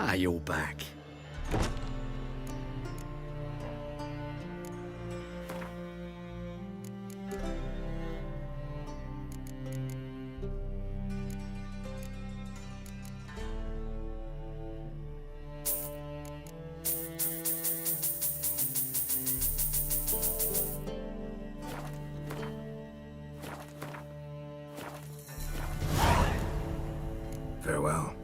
Ah, you're back. Farewell.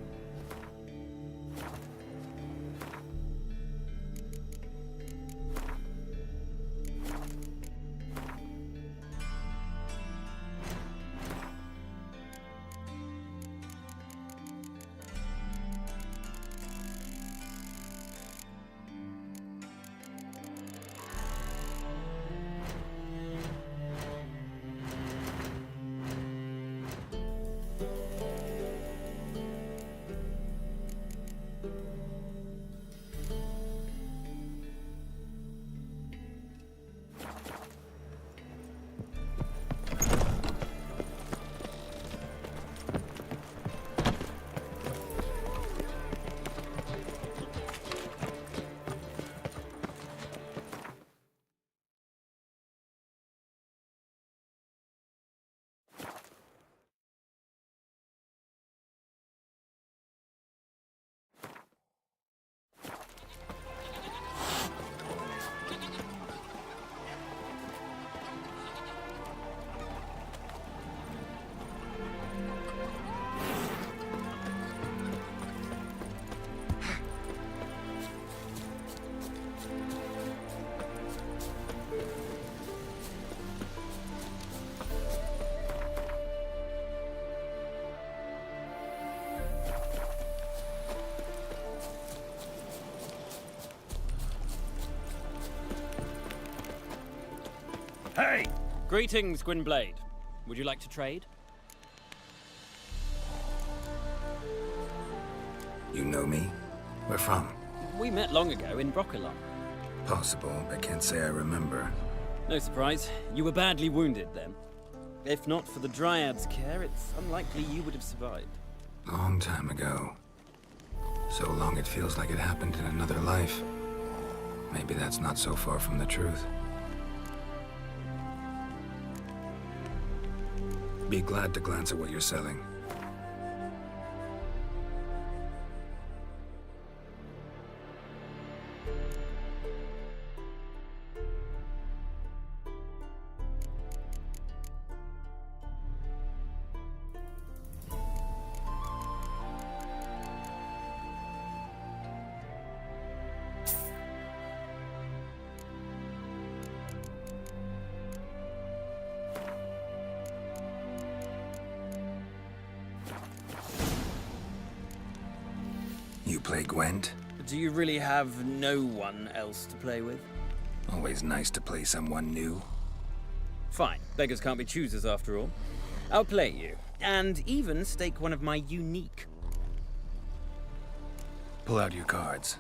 Hey! Greetings, Gwynblade. Would you like to trade? You know me? Where from? We met long ago in Broccolon. Possible, but can't say I remember. No surprise, you were badly wounded then. If not for the Dryad's care, it's unlikely you would have survived. Long time ago. So long it feels like it happened in another life. Maybe that's not so far from the truth. Be glad to glance at what you're selling. You play Gwent? Do you really have no one else to play with? Always nice to play someone new. Fine, beggars can't be choosers after all. I'll play you, and even stake one of my unique. Pull out your cards.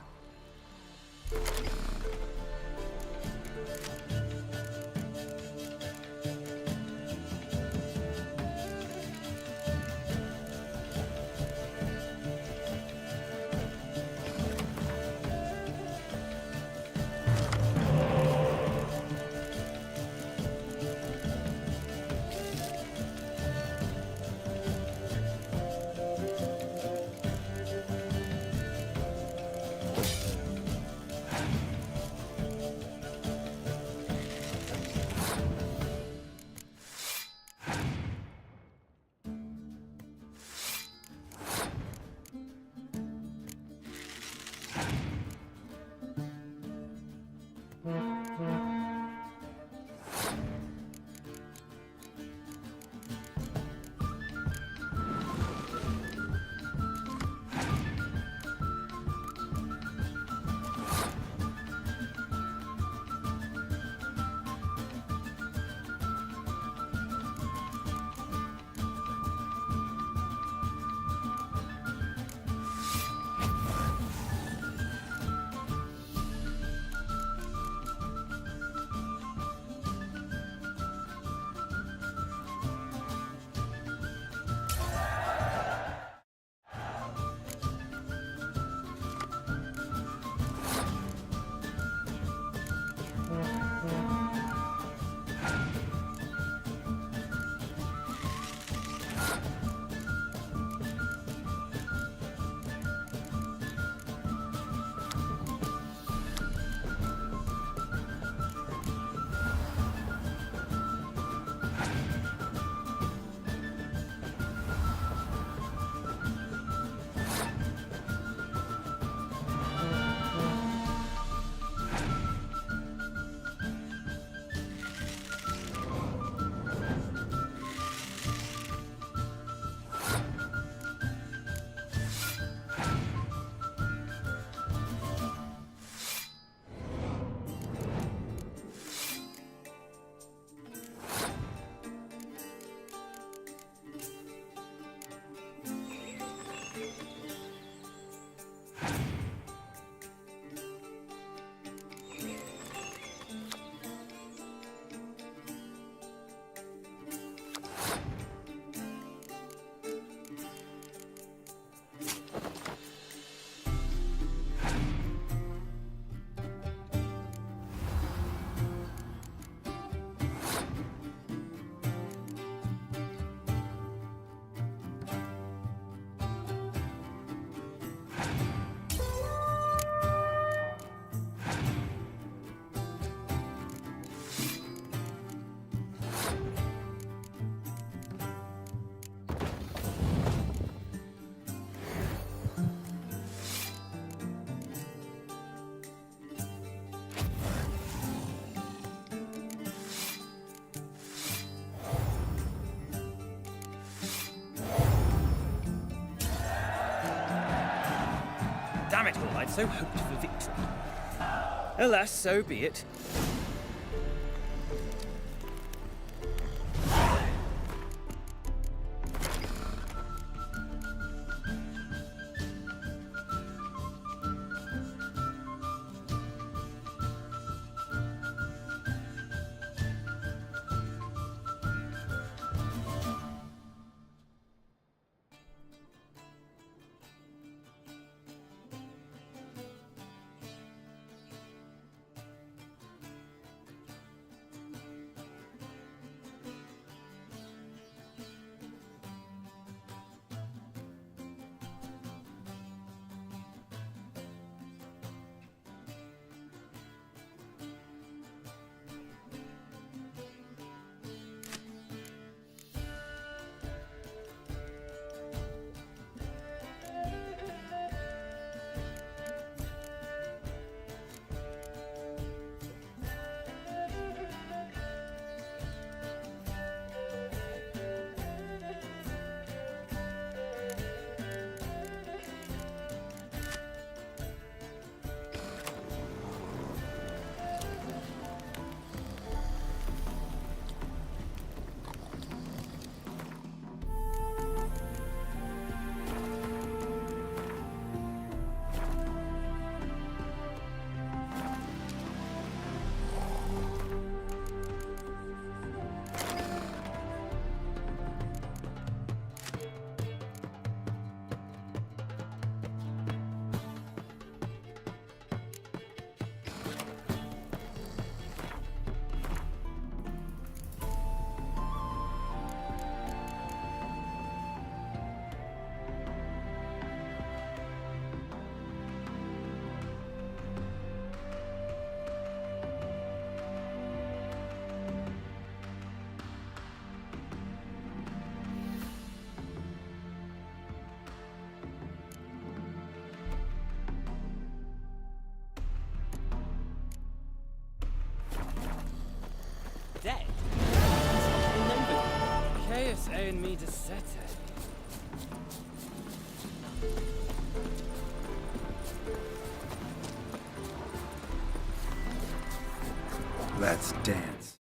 Damn it all, I'd so hoped for victory. Alas, so be it. Dead? Chaos and me to set it. Let's dance.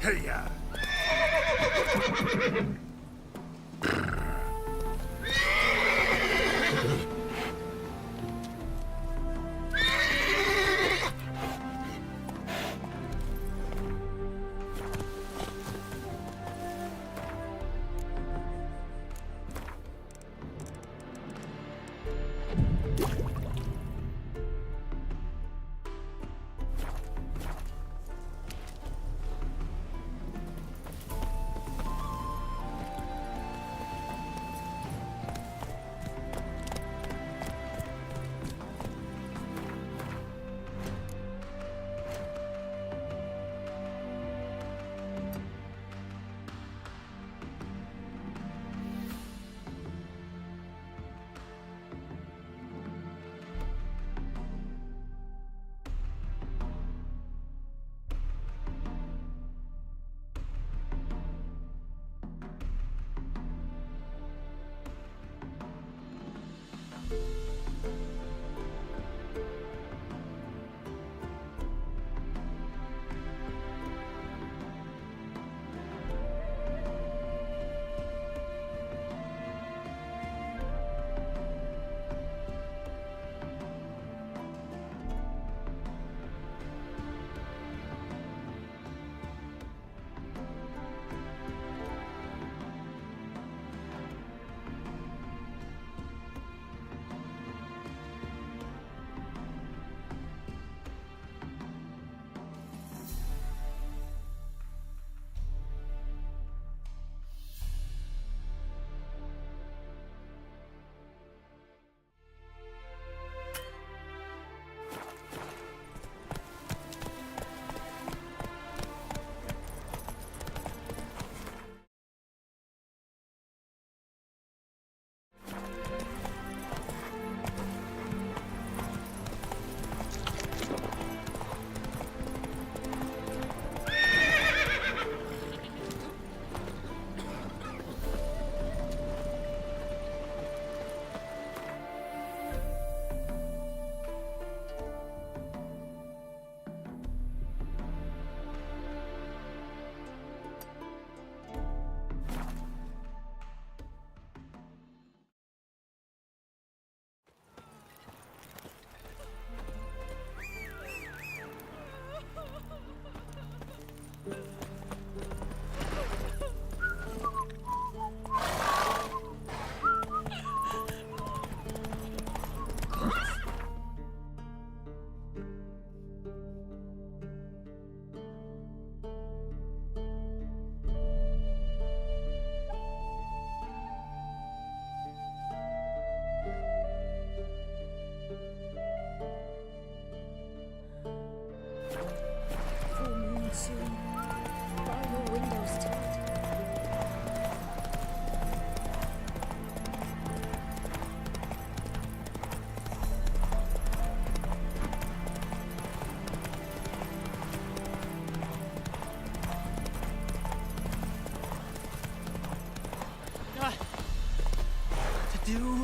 Hey-ya!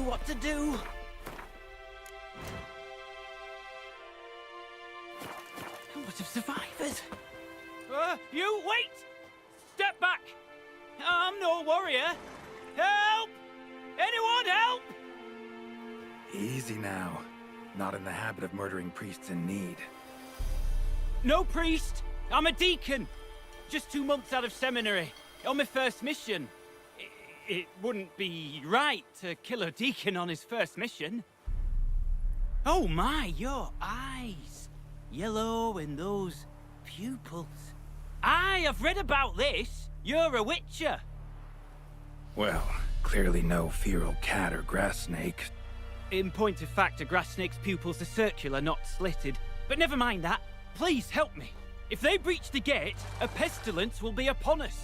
What to do? What of survivors? You wait! Step back! I'm no warrior. Help! Anyone help? Easy now. Not in the habit of murdering priests in need. No priest. I'm a deacon. Just 2 months out of seminary. On my first mission. It wouldn't be right to kill a deacon on his first mission. Oh my, your eyes. Yellow and those pupils. I've read about this. You're a witcher. Well, clearly no feral cat or grass snake. In point of fact, a grass snake's pupils are circular, not slitted. But never mind that. Please help me. If they breach the gate, a pestilence will be upon us.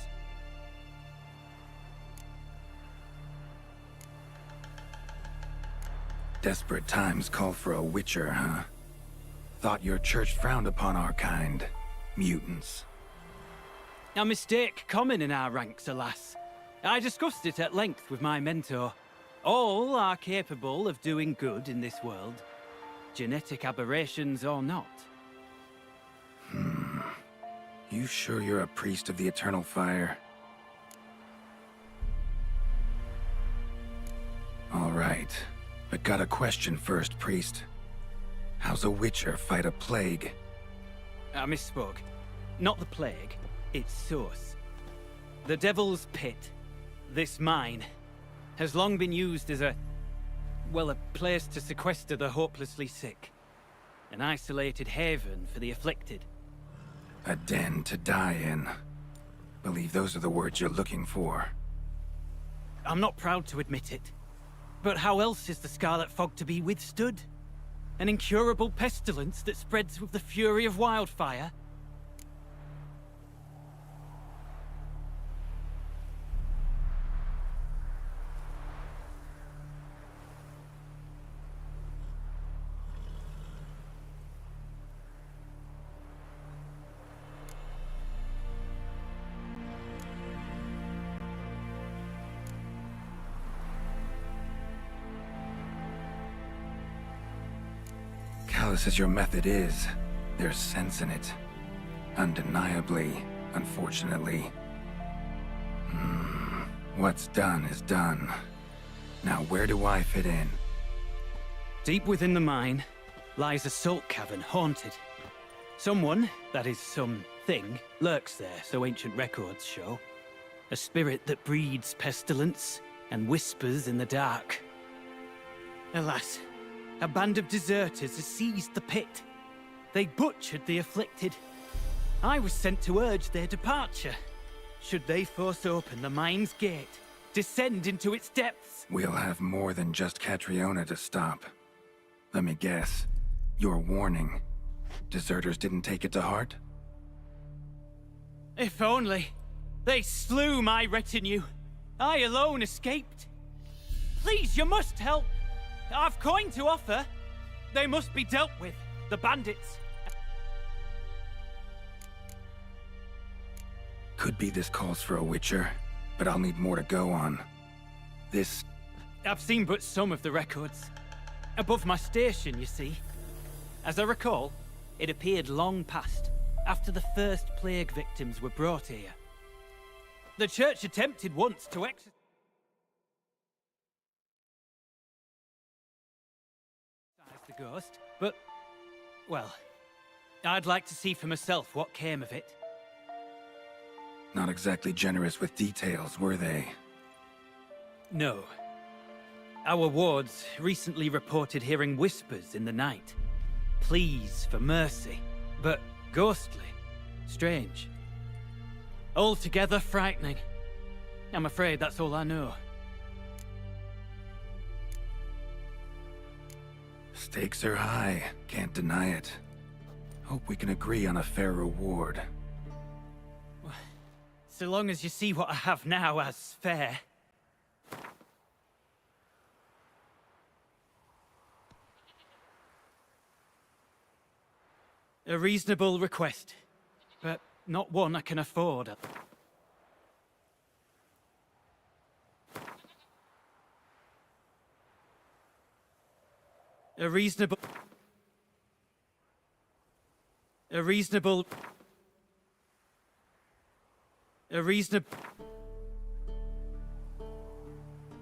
Desperate times call for a witcher, huh? Thought your church frowned upon our kind. Mutants. A mistake common in our ranks, alas. I discussed it at length with my mentor. All are capable of doing good in this world. Genetic aberrations or not. You sure you're a priest of the eternal fire? All right, but got a question first, priest. How's a witcher fight a plague? I misspoke. Not the plague, its source. The Devil's Pit, this mine, has long been used as a place to sequester the hopelessly sick. An isolated haven for the afflicted. A den to die in. Believe those are the words you're looking for. I'm not proud to admit it, but how else is the Scarlet Fog to be withstood? An incurable pestilence that spreads with the fury of wildfire? Callous as your method is, there's sense in it. Undeniably, unfortunately. What's done is done. Now where do I fit in? Deep within the mine lies a salt cavern haunted. Someone, that is something, lurks there, so ancient records show. A spirit that breeds pestilence and whispers in the dark. Alas, a band of deserters has seized the pit. They butchered the afflicted. I was sent to urge their departure. Should they force open the mine's gate, descend into its depths? We'll have more than just Catriona to stop. Let me guess. Your warning. Deserters didn't take it to heart? If only. They slew my retinue. I alone escaped. Please, you must help. I've coin to offer. They must be dealt with, the bandits. Could be this calls for a witcher, but I'll need more to go on. This... I've seen but some of the records. Above my station, you see. As I recall, it appeared long past, after the first plague victims were brought here. The church attempted once to exorcise the ghost, but, well, I'd like to see for myself what came of it. Not exactly generous with details, were they? No. Our wards recently reported hearing whispers in the night. Pleas for mercy, but ghostly, strange. Altogether frightening. I'm afraid that's all I know. Stakes are high, can't deny it. Hope we can agree on a fair reward. So long as you see what I have now as fair. A reasonable request, but not one I can afford. A reasonable...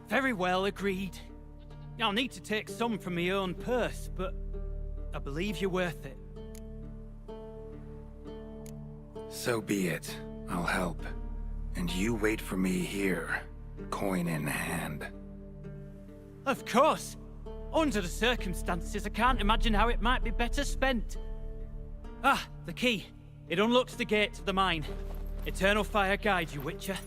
Very well, agreed. I'll need to take some from my own purse, but I believe you're worth it. So be it. I'll help. And you wait for me here, coin in hand. Of course! Under the circumstances, I can't imagine how it might be better spent. Ah, the key. It unlocks the gate to the mine. Eternal fire guide you, Witcher.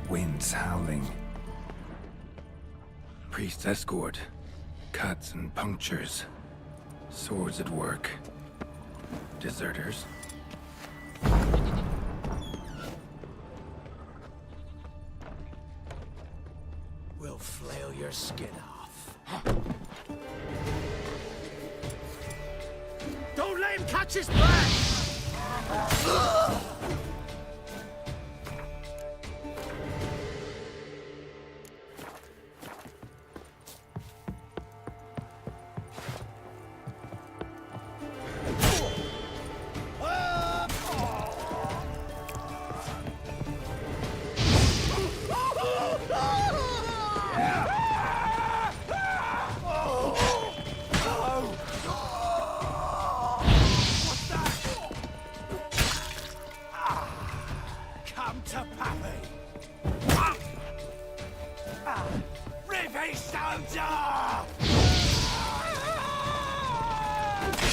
Winds howling. Priest's escort. Cuts and punctures. Swords at work. Deserters. We'll flail your skin off. Catch his breath!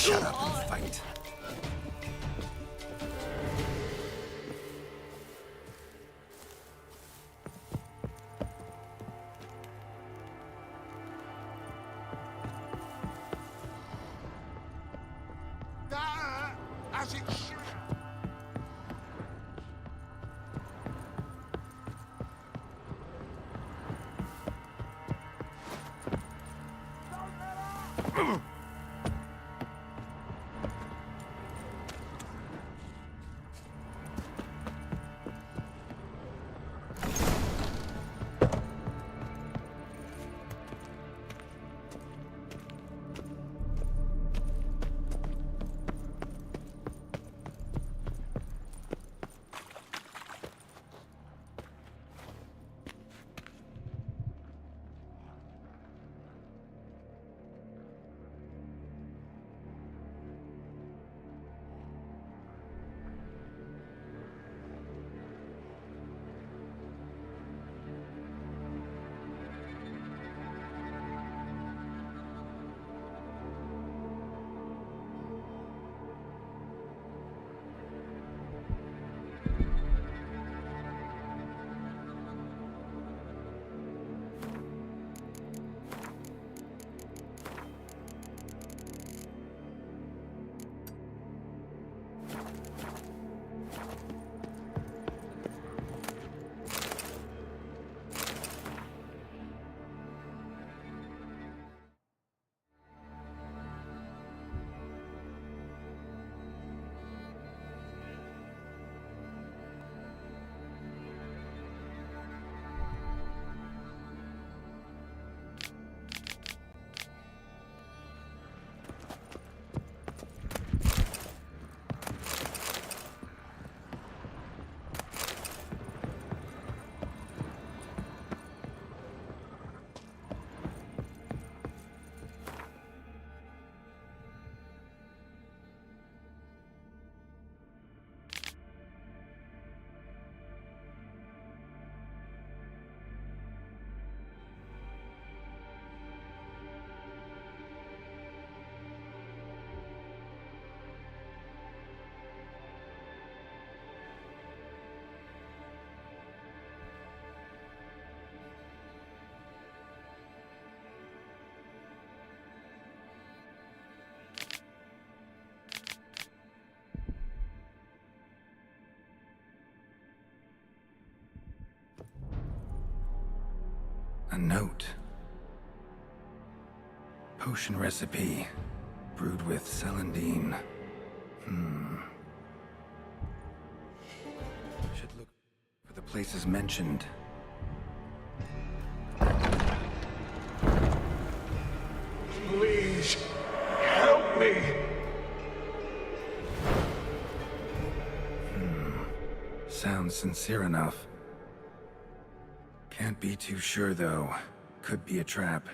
Shut up and fight. As it should. A note. Potion recipe. Brewed with celandine. Should look for the places mentioned. Please, help me! Sounds sincere enough. Can't be too sure, though. Could be a trap.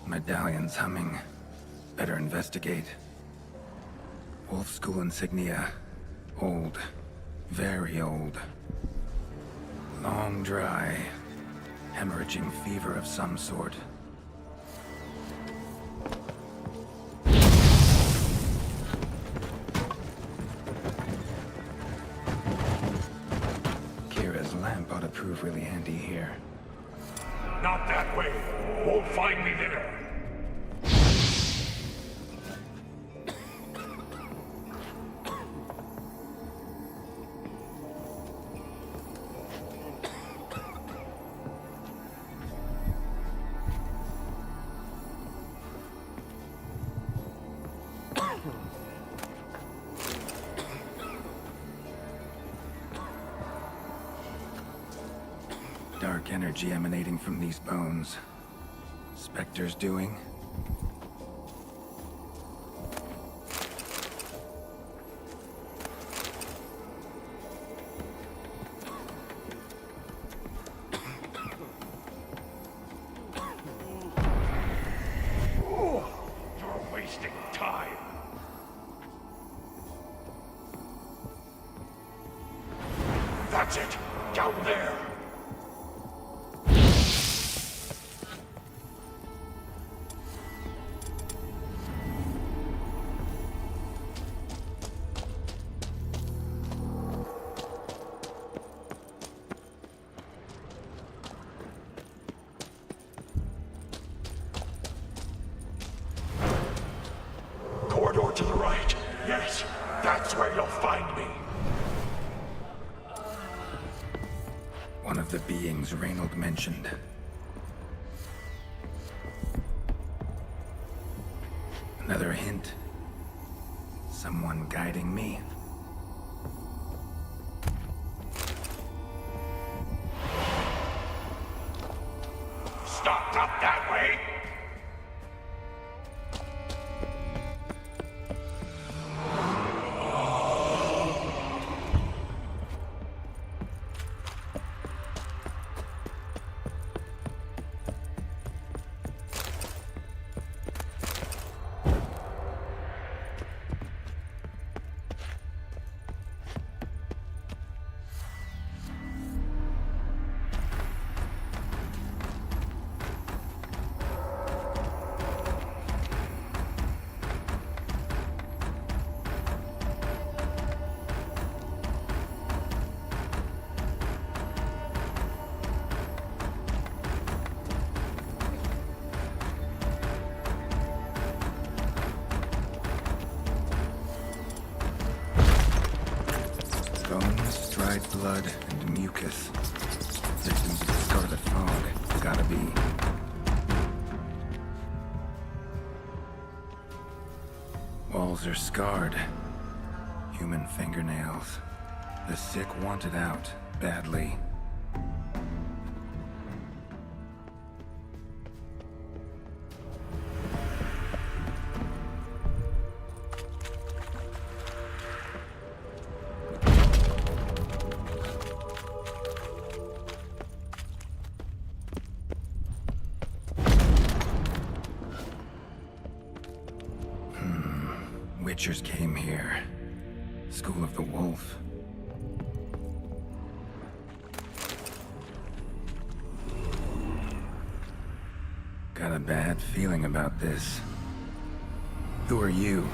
Medallion's humming. Better investigate. Wolf School insignia. Old. Very old. Long dry. Hemorrhaging fever of some sort. Kira's lamp ought to prove really handy here. Not that way. Won't find me there. dark energy emanating from these bones. Spectre's doing? You're wasting time. That's it. Down there. Corridor to the right. Yes, that's where you'll find me. One of the beings Reynold mentioned. Another hint. Someone guiding me. Stop, not that way. Bones, dried blood, and mucus. Victims of the scarlet fog. Gotta be. Walls are scarred. Human fingernails. The sick want it out, badly. Witchers came here. School of the Wolf. Got a bad feeling about this. Who are you?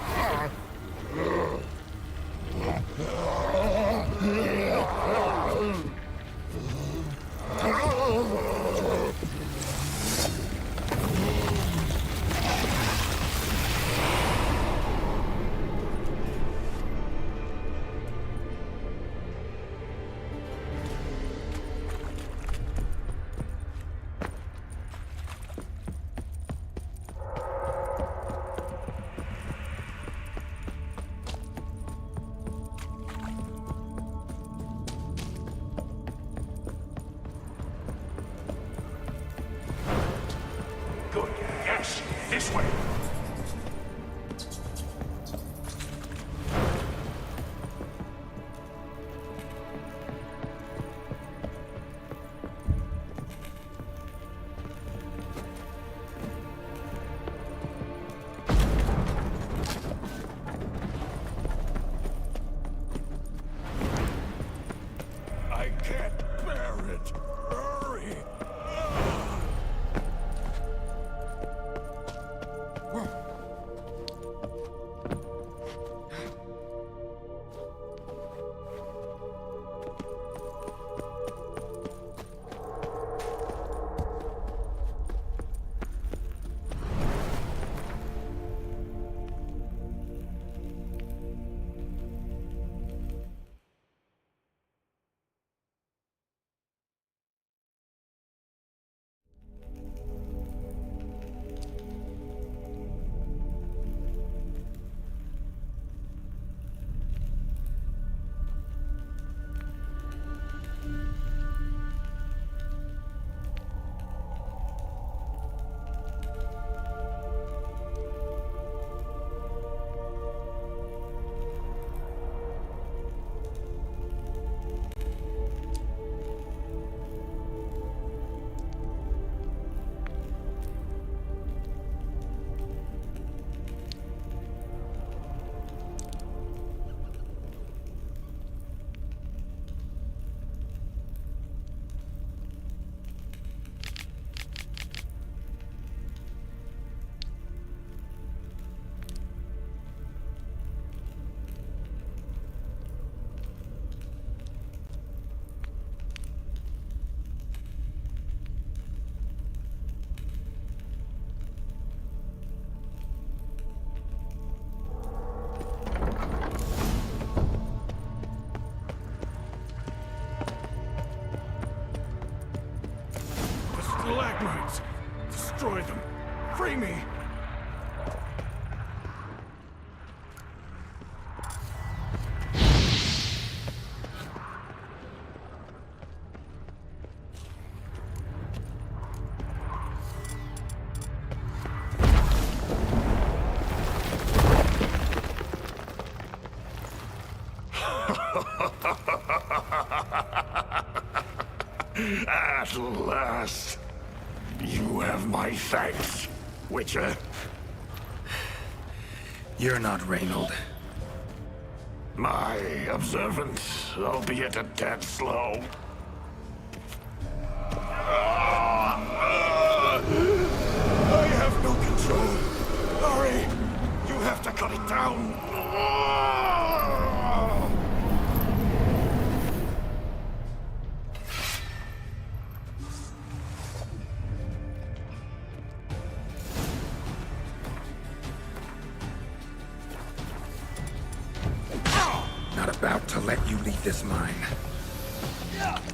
destroy them. Free me! At last, you have my thanks, Witcher. You're not Reynold. My observance, albeit a tad slow. I have no control. Hurry! You have to cut it down. Not about to let you leave this mine.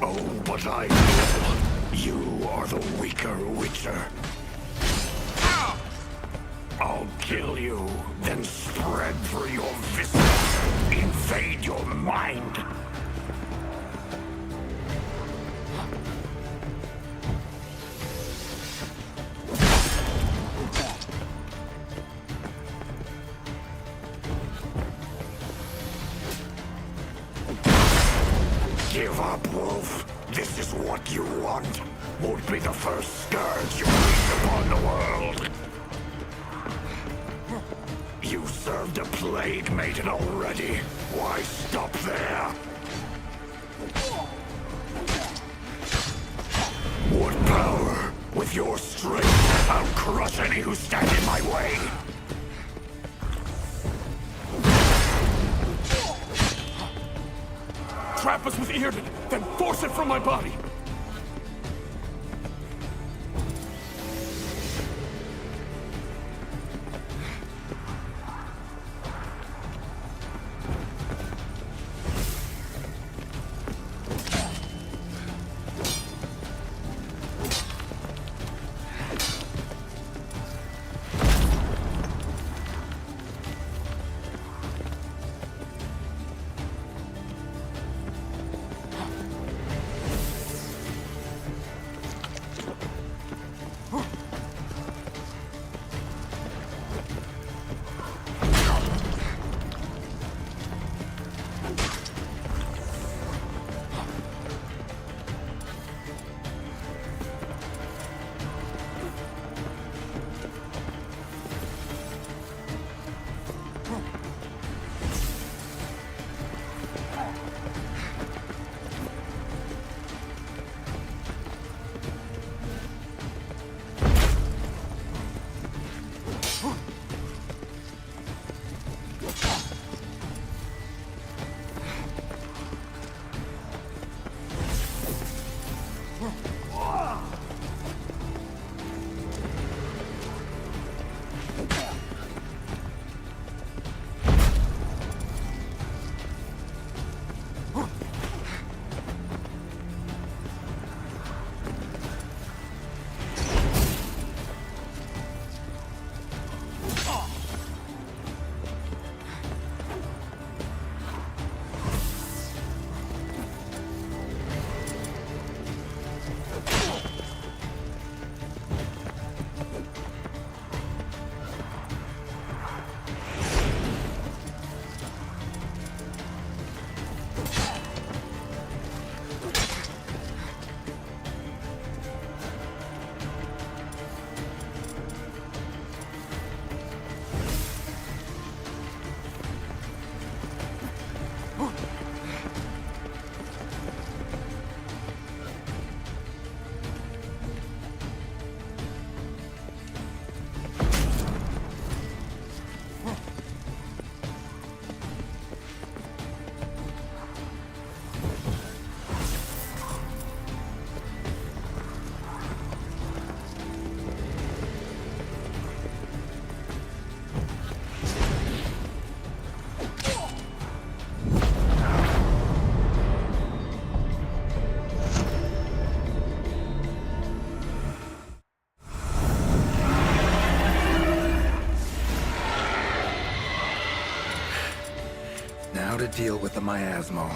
Oh, but I will. You are the weaker Witcher. I'll kill you, then spread through your viscera, invade your mind. Give up, Wolf. This is what you want. Won't be the first scourge you bring upon the world. You served a plague maiden already. Why stop there? What power? With your strength, I'll crush any who stand in my way. Trap us with Earden, then force it from my body! Now to deal with the miasmal.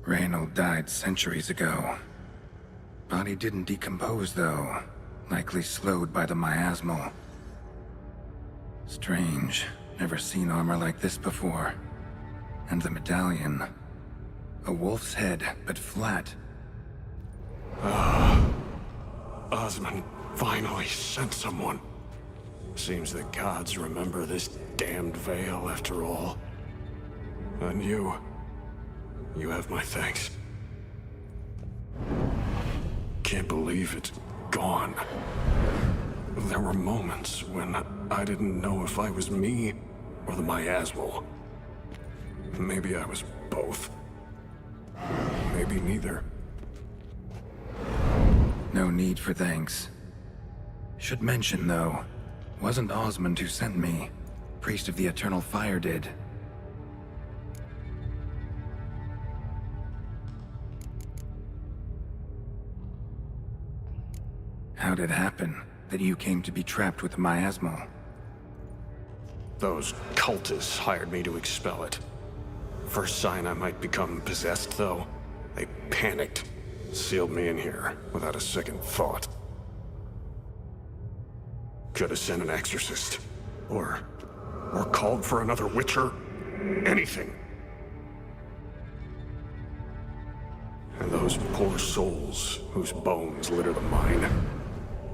Reynold died centuries ago. Body didn't decompose, though. Likely slowed by the miasmal. Strange. Never seen armor like this before. And the medallion. A wolf's head, but flat. Osmond finally sent someone. Seems the gods remember this damned veil after all. And you have my thanks. Can't believe it's gone. There were moments when I didn't know if I was me or the miasmal. Maybe I was both. Maybe neither. No need for thanks. Should mention, though, wasn't Osmond who sent me. Priest of the Eternal Fire did. How'd it happen that you came to be trapped with the miasmal? Those cultists hired me to expel it. First sign I might become possessed, though, they panicked. Sealed me in here without a second thought. Could have sent an exorcist. Or called for another Witcher. Anything. And those poor souls whose bones litter the mine,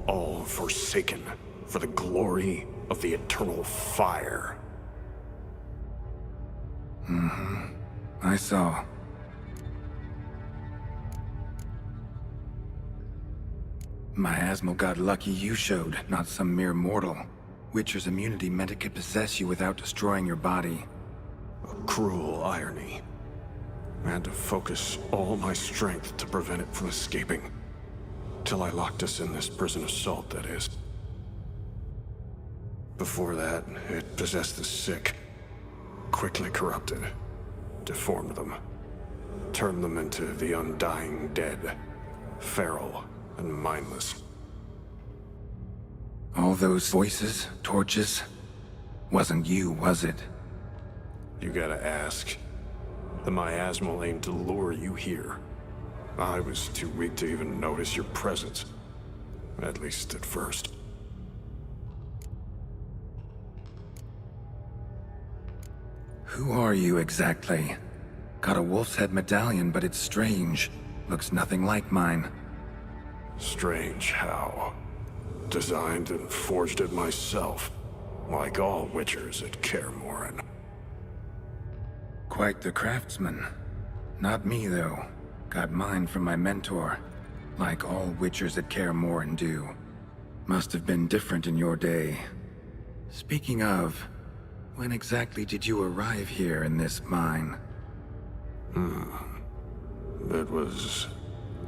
all forsaken for the glory of the eternal fire. I saw. Miasmal got lucky you showed, not some mere mortal. Witcher's immunity meant it could possess you without destroying your body. A cruel irony. I had to focus all my strength to prevent it from escaping. Till I locked us in this prison of salt, that is. Before that, it possessed the sick. Quickly corrupted. Deformed them. Turned them into the undying dead. Feral and mindless. All those voices, torches, wasn't you, was it? You gotta ask. The miasmal aimed to lure you here. I was too weak to even notice your presence. At least at first. Who are you exactly? Got a wolf's head medallion, but it's strange. Looks nothing like mine. Strange how. Designed and forged it myself. Like all Witchers at Kaer Morhen. Quite the craftsman. Not me, though. Got mine from my mentor. Like all Witchers at Kaer Morhen do. Must have been different in your day. Speaking of, when exactly did you arrive here in this mine? It was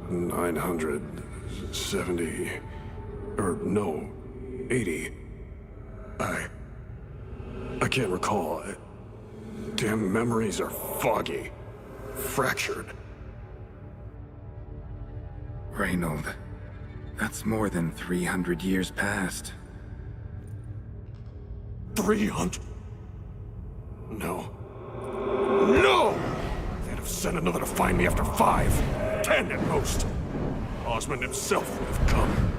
970... or no, 80. I can't recall. Damn memories are foggy. Fractured. Reynold, that's more than 300 years past. 300? No. No! They'd have sent another to find me after 5, 10 at most. Osmond himself would have come.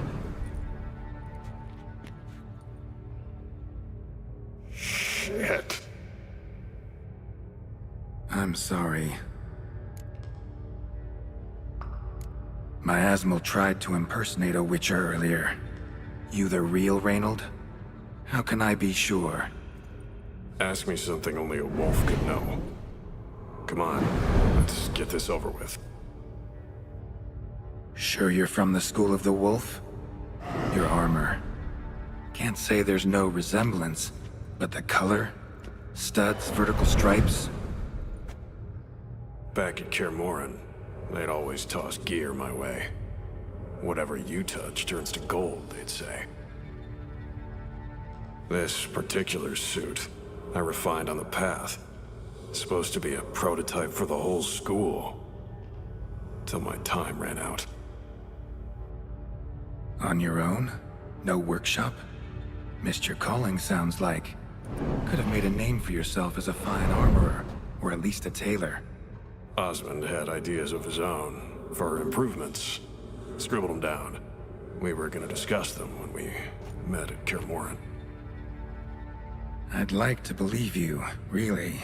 Shit. I'm sorry. Miasmal tried to impersonate a Witcher earlier. You the real Reynold? How can I be sure? Ask me something only a wolf could know. Come on, let's get this over with. Sure you're from the School of the Wolf? Your armor. Can't say there's no resemblance, but the color? Studs, vertical stripes? Back at Kaer Morhen, they'd always toss gear my way. Whatever you touch turns to gold, they'd say. This particular suit, I refined on the path. It's supposed to be a prototype for the whole school. Till my time ran out. On your own? No workshop? Missed your calling, sounds like. Could have made a name for yourself as a fine armorer, or at least a tailor. Osmond had ideas of his own, for improvements. Scribbled them down. We were gonna discuss them when we met at Kaer Morhen. I'd like to believe you, really.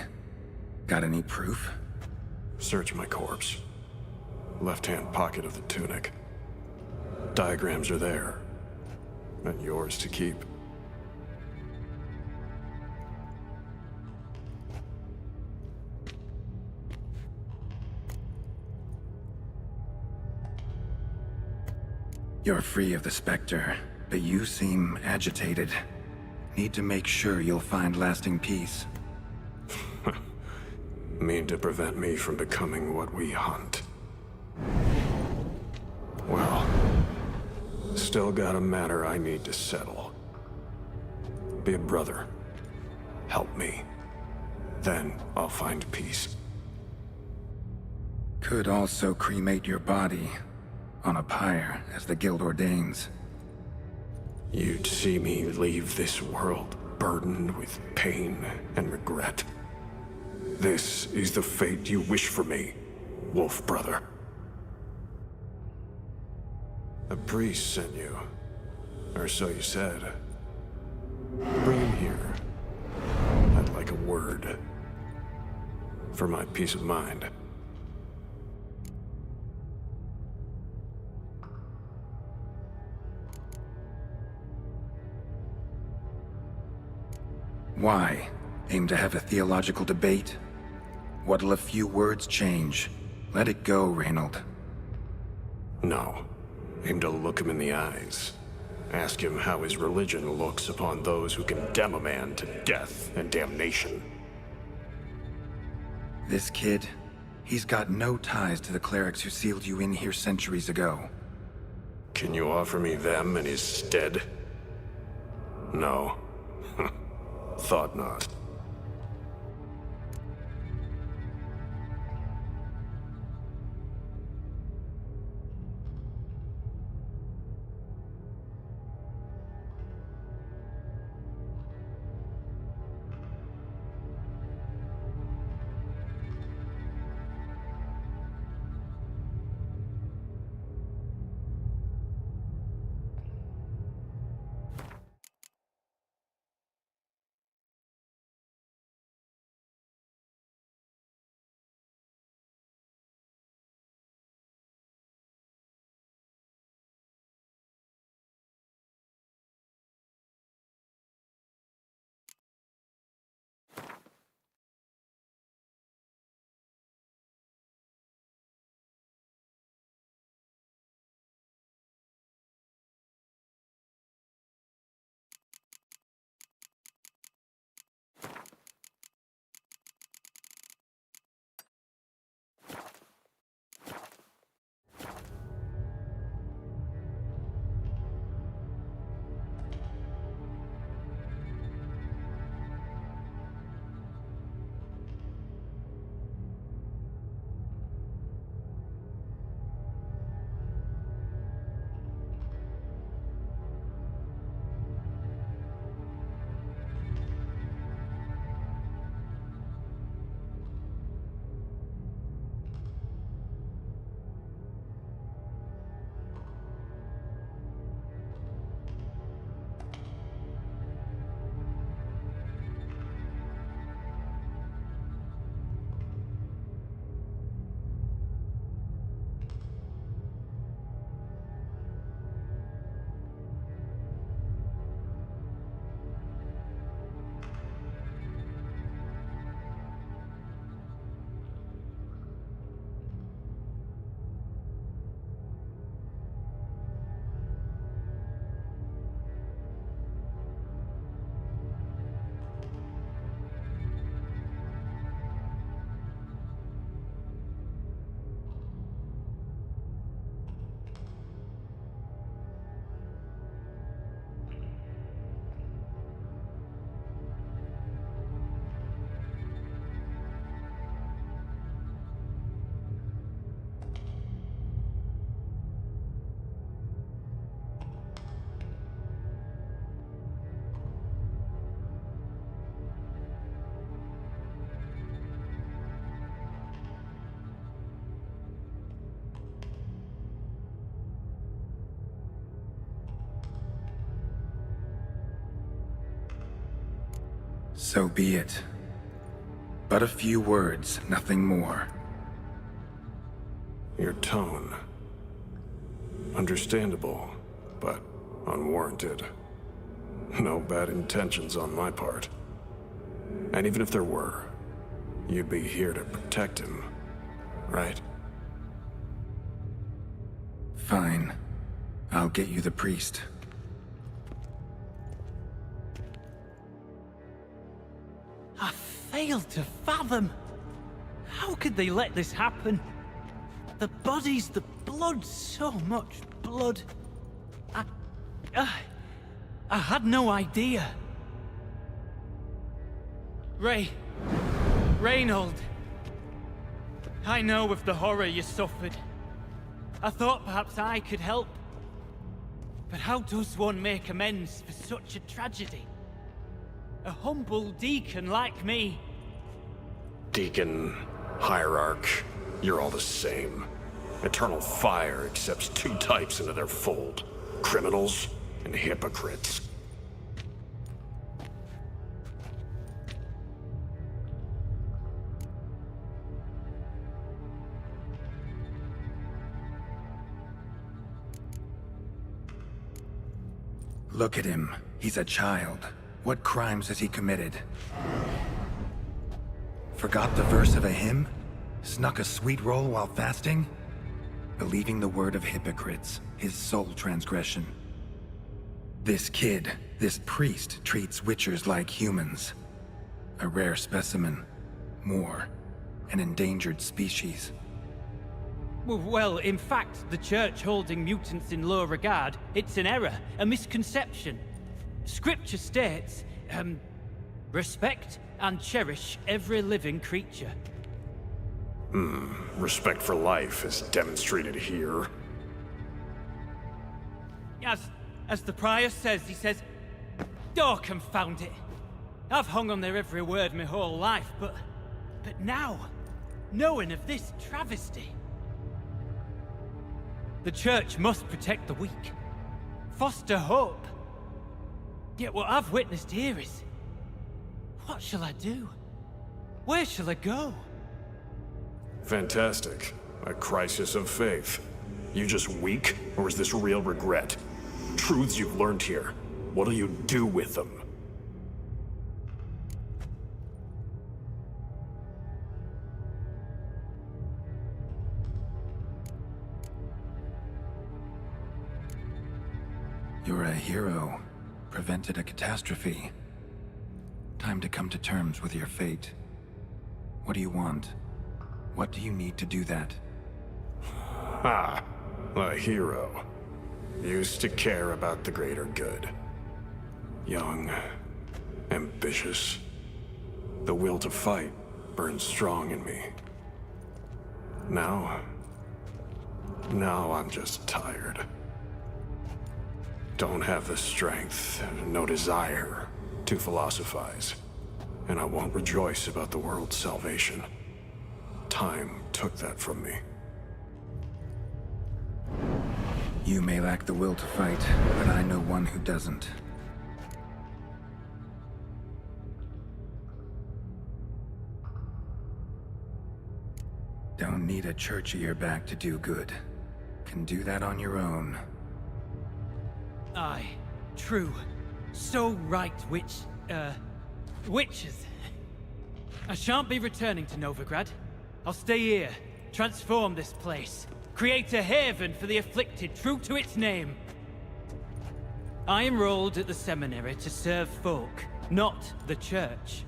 Got any proof? Search my corpse. Left-hand pocket of the tunic. Diagrams are there. And yours to keep. You're free of the Spectre, but you seem agitated. Need to make sure you'll find lasting peace. Mean to prevent me from becoming what we hunt. Well, still got a matter I need to settle. Be a brother. Help me. Then I'll find peace. Could also cremate your body on a pyre, as the guild ordains. You'd see me leave this world burdened with pain and regret. This is the fate you wish for me, Wolf Brother. A priest sent you, or so you said. Bring him here. I'd like a word. For my peace of mind. Why? Aim to have a theological debate? What'll a few words change? Let it go, Reynold. No. Aim to look him in the eyes. Ask him how his religion looks upon those who condemn a man to death and damnation. This kid, he's got no ties to the clerics who sealed you in here centuries ago. Can you offer me them in his stead? No. Thought not. So be it. But a few words, nothing more. Your tone. Understandable, but unwarranted. No bad intentions on my part. And even if there were, you'd be here to protect him, right? Fine. I'll get you the priest. I failed to fathom. How could they let this happen? The bodies, the blood, so much blood. I had no idea. Reynold. I know of the horror you suffered. I thought perhaps I could help. But how does one make amends for such a tragedy? A humble deacon like me. Deacon, hierarch, you're all the same. Eternal Fire accepts two types into their fold. Criminals and hypocrites. Look at him. He's a child. What crimes has he committed? Forgot the verse of a hymn? Snuck a sweet roll while fasting? Believing the word of hypocrites, his sole transgression. This kid, this priest, treats witchers like humans. A rare specimen. More. An endangered species. Well, in fact, the Church holding mutants in low regard, it's an error, a misconception. Scripture states, respect and cherish every living creature. Respect for life is demonstrated here. As the prior says, he says, oh, confound it. I've hung on their every word my whole life, but now, knowing of this travesty, the Church must protect the weak, foster hope. Yet what I've witnessed here is, what shall I do? Where shall I go? Fantastic. A crisis of faith. You just weak, or is this real regret? Truths you've learned here. What'll you do with them? You're a hero. Prevented a catastrophe. Time to come to terms with your fate. What do you want? What do you need to do that? Ha! A hero. Used to care about the greater good. Young. Ambitious. The will to fight burns strong in me. Now I'm just tired. Don't have the strength, no desire to philosophize. And I won't rejoice about the world's salvation. Time took that from me. You may lack the will to fight, but I know one who doesn't. Don't need a church at your back to do good. Can do that on your own. Aye, true. So right, witches. I shan't be returning to Novigrad. I'll stay here, transform this place, create a haven for the afflicted, true to its name. I enrolled at the seminary to serve folk, not the church.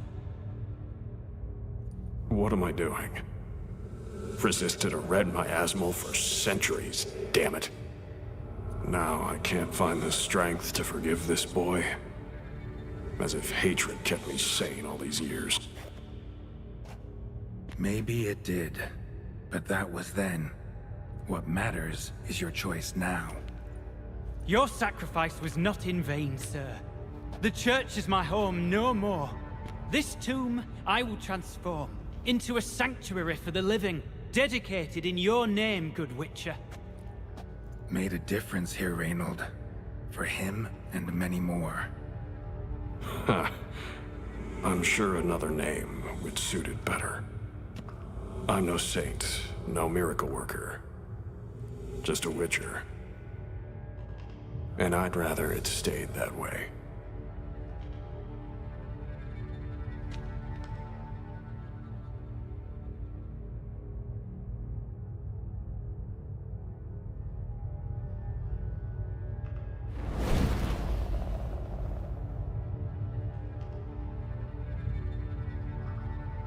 What am I doing? Resisted a red miasmal for centuries, damn it. Now I can't find the strength to forgive this boy. As if hatred kept me sane all these years. Maybe it did, but that was then. What matters is your choice now. Your sacrifice was not in vain, sir. The church is my home no more. This tomb I will transform into a sanctuary for the living, dedicated in your name, good Witcher. Made a difference here, Reynold. For him and many more. Ha. I'm sure another name would suit it better. I'm no saint, no miracle worker. Just a Witcher. And I'd rather it stayed that way.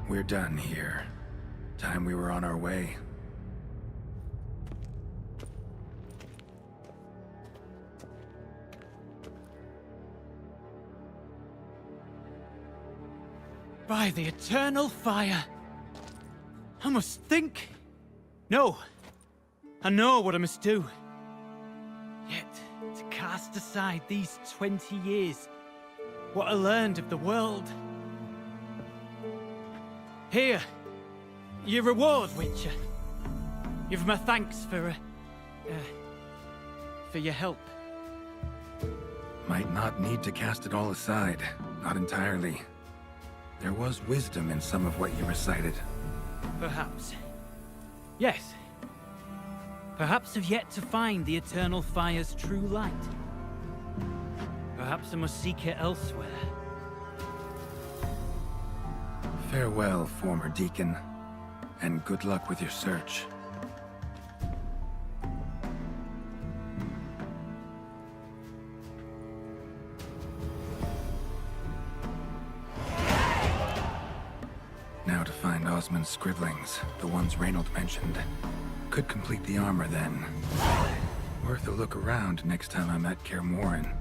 We're done here. Time we were on our way. By the eternal fire. I must think. No. I know what I must do. Yet, to cast aside these 20 years, what I learned of the world. Here, your reward, Witcher. You've my thanks for your help. Might not need to cast it all aside. Not entirely. There was wisdom in some of what you recited. Perhaps. Yes. Perhaps I've yet to find the eternal fire's true light. Perhaps I must seek it elsewhere. Farewell, former deacon, and good luck with your search. Now to find Osmond's scribblings, the ones Reynold mentioned. Could complete the armor then. Worth a look around next time I'm at Kaer Morhen.